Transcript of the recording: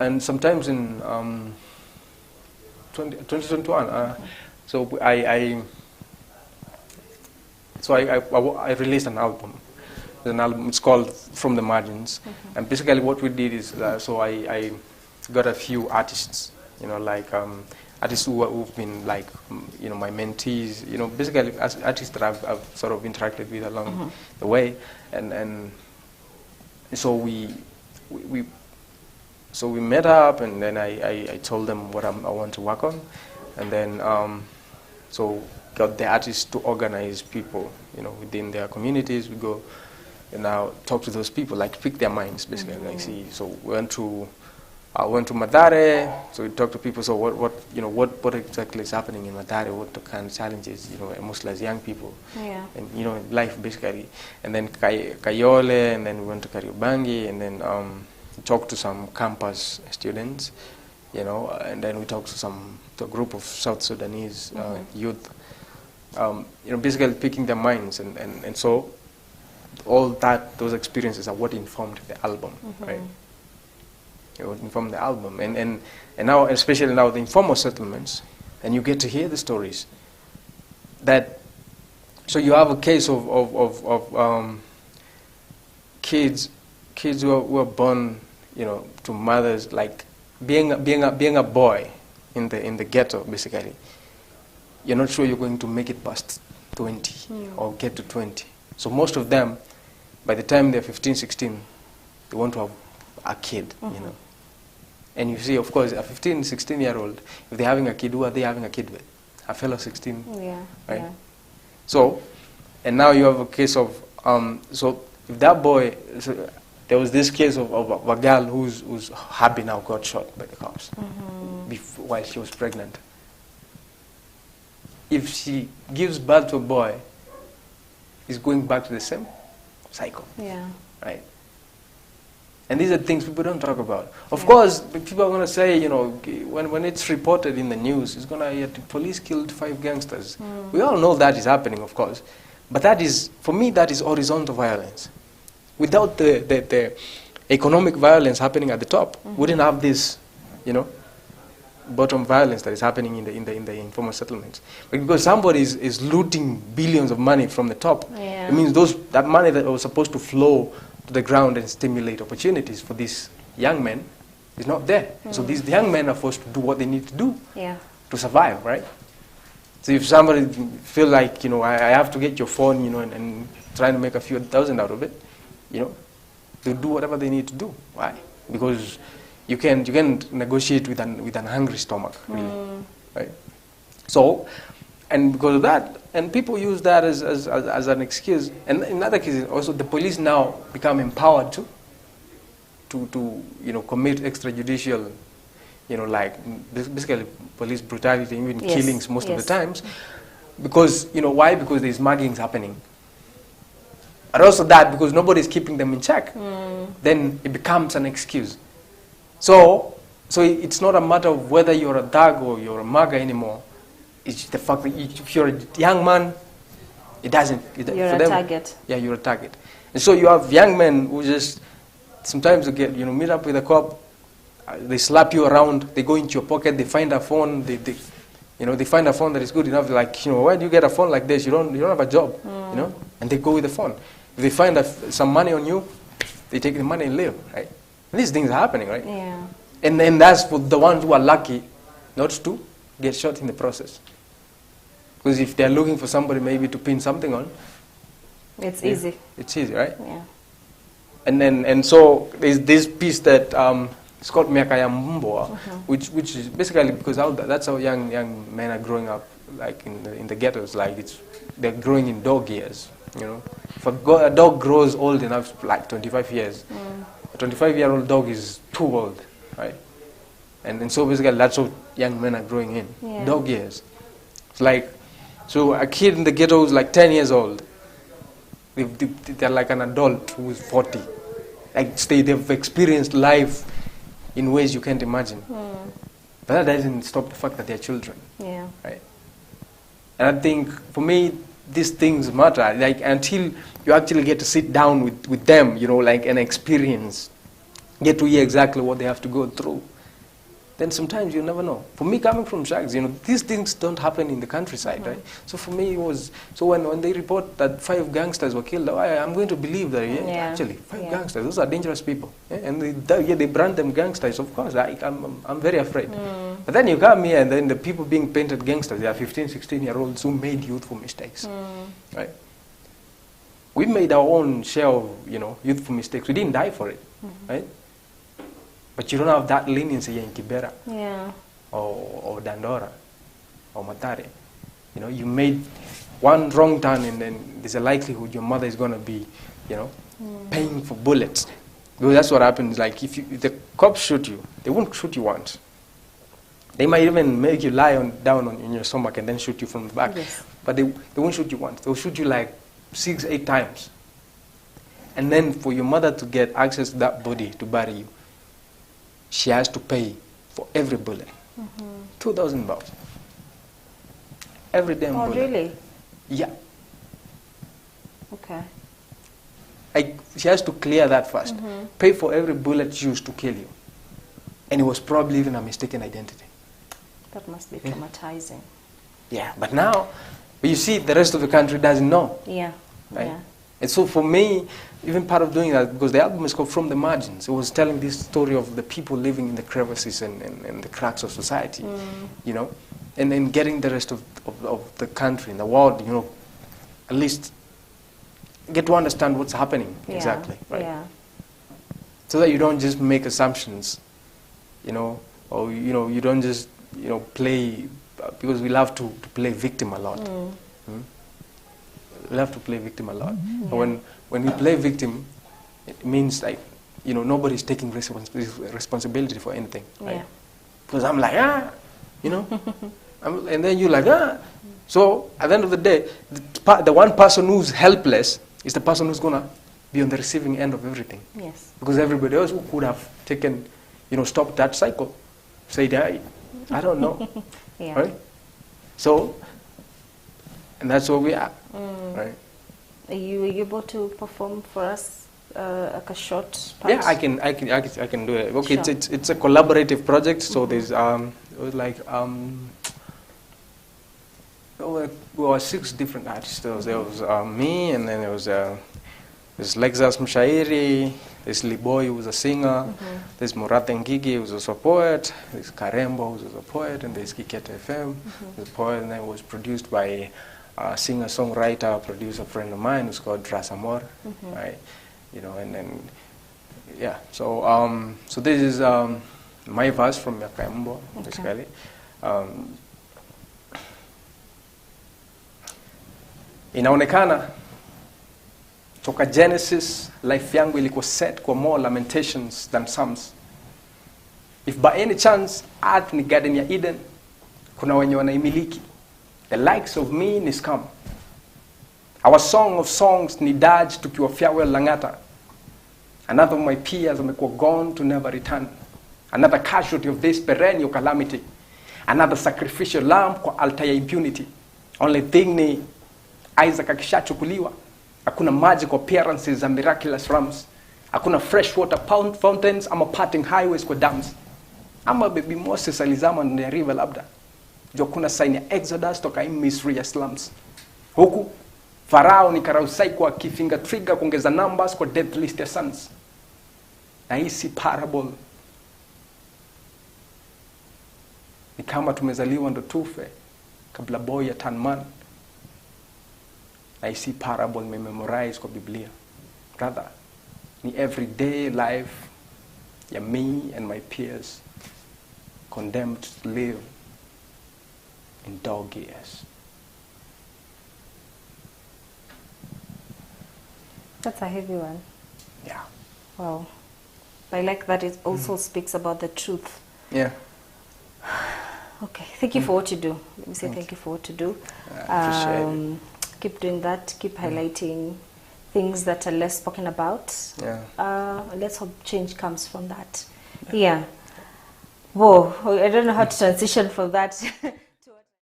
And sometimes in 2021, I released an album. It's called From the Margins. And basically what we did is, I got a few artists, like artists who've been like, my mentees, basically artists that I've sort of interacted with along the way. And so we met up, and then I told them what I want to work on, and then so got the artists to organize people, within their communities. We go and now talk to those people, like pick their minds, basically. Like so we went to Madare, so we talked to people. So what exactly is happening in Madare? What the kind of challenges, mostly as young people, and life basically. And then Kayole, and then we went to Kariobangi, and then talked to some campus students, and then we talked to a group of South Sudanese youth, basically picking their minds, and so all those experiences are what informed the album, right? What informed the album, and now, especially now, the informal settlements, and you get to hear the stories. So you have a case of kids who are born, to mothers, like being a boy in the ghetto, basically. You're not sure you're going to make it past 20 or get to 20. So most of them, by the time they're 15, 16, they want to have a kid, And you see, of course, a 15, 16-year-old, if they're having a kid, who are they having a kid with? A fellow 16, right? Yeah. So, and now you have a case of, so if that boy, there was this case of a girl whose hubby now got shot by the cops while she was pregnant. If she gives birth to a boy, he's going back to the same cycle. Yeah. Right? And these are things people don't talk about. Of course, people are going to say, when it's reported in the news, it's going to, the police killed 5 gangsters. We all know that is happening, of course. But that is, for me, that is horizontal violence. Without the economic violence happening at the top, we wouldn't have this, bottom violence that is happening in the informal settlements. But because somebody is looting billions of money from the top, it means that money that was supposed to flow to the ground and stimulate opportunities for these young men is not there. So these young men are forced to do what they need to do to survive, right? So if somebody feel like, I have to get your phone, and trying to make a few thousand out of it, they'll do whatever they need to do. Why? Because you can't negotiate with an hungry stomach, really, right? So, and because of that, and people use that as an excuse. And in other cases, also the police now become empowered to commit extrajudicial, like basically police brutality, even killings most of the times, because why? Because there's muggings happening. But also that because nobody's keeping them in check, then it becomes an excuse. So it's not a matter of whether you're a thug or you're a mugger anymore. It's the fact that if you're a young man, it doesn't. You're a target. Yeah, you're a target. And so you have young men who just sometimes they get meet up with a cop, they slap you around, they go into your pocket, they find a phone, they find a phone that is good enough. They're like, why do you get a phone like this? You don't have a job, and they go with the phone. If they find some money on you, they take the money and leave, right? And these things are happening, right? Yeah. And that's for the ones who are lucky not to get shot in the process. Because if they're looking for somebody maybe to pin something on, it's easy. It's easy, right? Yeah. And so there's this piece that it's called Miaka ya Mbwa, which is basically because that's how young men are growing up, like in the ghettos. Like they're growing in dog years. If a dog grows old enough, like 25 years, a 25-year-old dog is too old, right? And so basically that's how young men are growing in, dog years. It's like, so a kid in the ghetto is like 10 years old. They're like an adult who is 40. Like they've experienced life in ways you can't imagine. But that doesn't stop the fact that they're children, right? And I think, for me, these things matter, like until you actually get to sit down with them, and experience get to hear exactly what they have to go through, then sometimes you never know. For me, coming from Shags, these things don't happen in the countryside, right? So for me, it was, so when they report that 5 gangsters were killed, I'm going to believe that, actually, 5 gangsters, those are dangerous people. And they brand them gangsters, of course, I'm very afraid. But then you come here, and then the people being painted gangsters, they are 15, 16-year-olds who made youthful mistakes, right? We made our own share of, youthful mistakes. We didn't die for it, right? But you don't have that leniency here in Kibera, or Dandora, or Matare. You made one wrong turn, and then there's a likelihood your mother is going to be, paying for bullets. Because that's what happens. Like, if the cops shoot you, they won't shoot you once. They might even make you lie down in your stomach and then shoot you from the back. Yes. But they won't shoot you once. They'll shoot you like 6, 8 times. And then for your mother to get access to that body to bury you, she has to pay for every bullet. 2,000 bucks. Every damn bullet. Oh, really? Yeah. Okay. She has to clear that first. Pay for every bullet used to kill you. And it was probably even a mistaken identity. That must be traumatizing. Yeah, but now, you see, the rest of the country doesn't know. Yeah. Right? Yeah. And so for me, even part of doing that, because the album is called From the Margins, it was telling this story of the people living in the crevices and the cracks of society, and then getting the rest of the country and the world, at least get to understand what's happening exactly, right? Yeah. So that you don't just make assumptions, or, you don't just, play, because we love to play victim a lot. We love to play victim a lot. When we play victim, it means like, nobody's taking responsibility for anything, right? Because I'm like, and then you're like, So at the end of the day, the one person who's helpless is the person who's gonna be on the receiving end of everything. Yes. Because everybody else who could have taken, stopped that cycle, said, I don't know, right? So, and that's where we are, right? Are you able to perform for us like a short part? Yeah, I can do it. Okay, Sure. it's a collaborative project. So there's there were 6 different artists. There was me, and then there was there's Lexus Mshairi, there's Liboy, who was a singer, there's Murat Ngigi, who's also a poet, there's Karembo, who's also a poet, and there's Kikete FM, who's a poet, and then it was produced by a singer-songwriter, producer friend of mine who's called Rasamor, right? And then, yeah. So so this is my verse from Yakayambo, basically. Inaonekana toka Genesis, life yangu ilikuwa set kwa more lamentations than psalms. If by any chance earth ni garden ya Eden, kuna wenye wanaimiliki. The likes of me ni scum. Our song of songs ni dodge tukiwa farewell Langata. Another of my peers amekuwa gone to never return. Another casualty of this perennial calamity. Another sacrificial lamb kwa altar ya impunity. Only thing ni Isaac akishachukuliwa. Hakuna magical appearances za miraculous rams. Hakuna freshwater fountains ama parting highways kwa dams. Ama baby Moses alizama ndani ya river labda. Jua kuna sign ya Exodus toka Misri ya slums. Huku Farao ni karausai kwa kifinga trigger kuongeza numbers kwa death list ya sons. Na hii si parable. Ni kama tumezaliwa ndo tufe kabla boy ya turn man. Na hii si parable memorize kwa Biblia. Rather, ni everyday life ya me and my peers condemned to live in dog years. That's a heavy one. Yeah. Wow. I like that it also speaks about the truth. Yeah. Okay. Thank you for what you do. Let me say thank you for what you do. I appreciate it. Keep doing that. Keep highlighting things that are less spoken about. Yeah. Let's hope change comes from that. Yeah. Whoa. I don't know how to transition from that.